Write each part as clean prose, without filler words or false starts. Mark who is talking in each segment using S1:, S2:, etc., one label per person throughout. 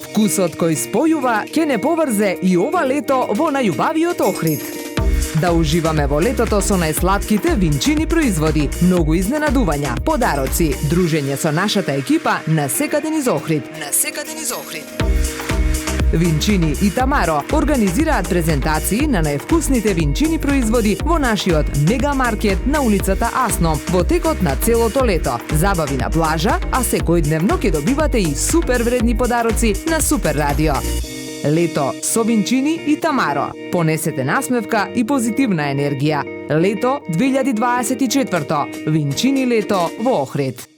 S1: Вкусот кој спојува ќе не поврзе и ова лето во најубавиот Охрид. Да уживаме во летото со најсладките винчини производи, многу изненадувања, подароци, дружење со нашата екипа на секаде низ Охрид. Винчини и Тамаро организираат презентации на највкусните винчини производи во нашиот мегамаркет на улицата Асно во текот на целото лето. Забави на плажа, а секојдневно ќе добивате и супер вредни подароци на Супер Радио. Лето со Винчини и Тамаро. Понесете насмевка и позитивна енергија. Лето 2024. Винчини лето во Охрид.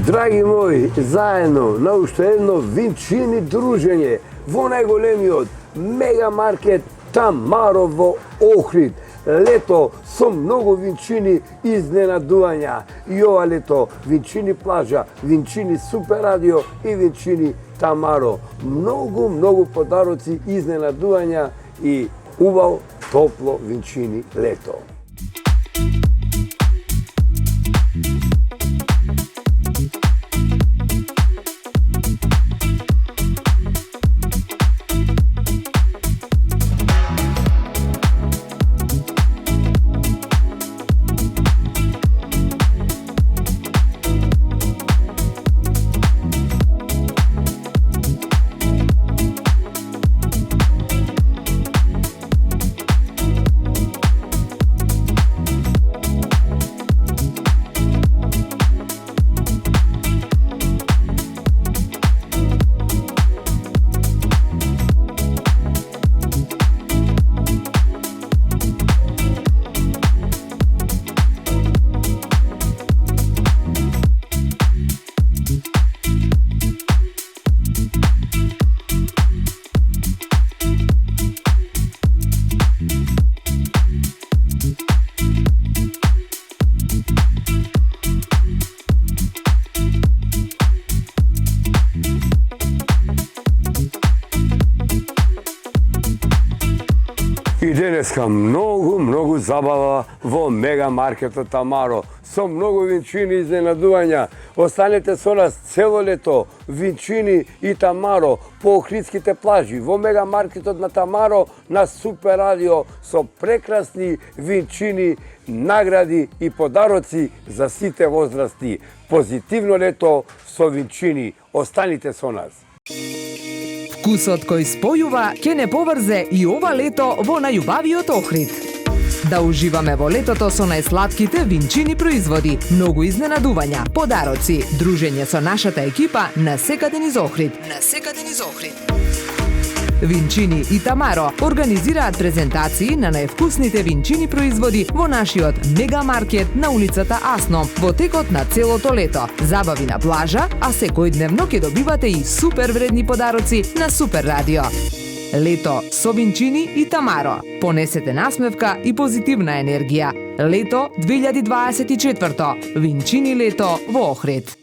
S2: Драги мои, заедно на уште едно винчини дружење во најголемиот мегамаркет Тамаро во Охрид. Лето со многу винчини изненадувања. И ова лето Винчини плажа, Винчини Супер Радио и Винчини Тамаро. Многу подароци, изненадувања и убаво топло винчини лето. И денеска многу забава во мегамаркетот Тамаро со многу винчини изненадувања. Останете со нас цело лето. Винчини и Тамаро по охридските плажи во мегамаркетот на Тамаро на Супер Радио со прекрасни винчини, награди и подароци за сите возрасти. Позитивно лето со винчини. Останите со нас.
S1: Вкусот кој спојува ќе не поврзе и ова лето во најубавиот Охрид. Да уживаме во летото со најсладките винчини производи, многу изненадувања, подароци, дружење со нашата екипа на секаде низ Охрид. Винчини и Тамаро организираат презентации на највкусните винчини производи во нашиот мегамаркет на улицата Асно во текот на целото лето. Забави на плажа, а секојдневно ќе добивате и супер вредни подароци на Супер Радио. Лето со Винчини и Тамаро. Понесете насмевка и позитивна енергија. Лето 2024. Винчини лето во Охрид.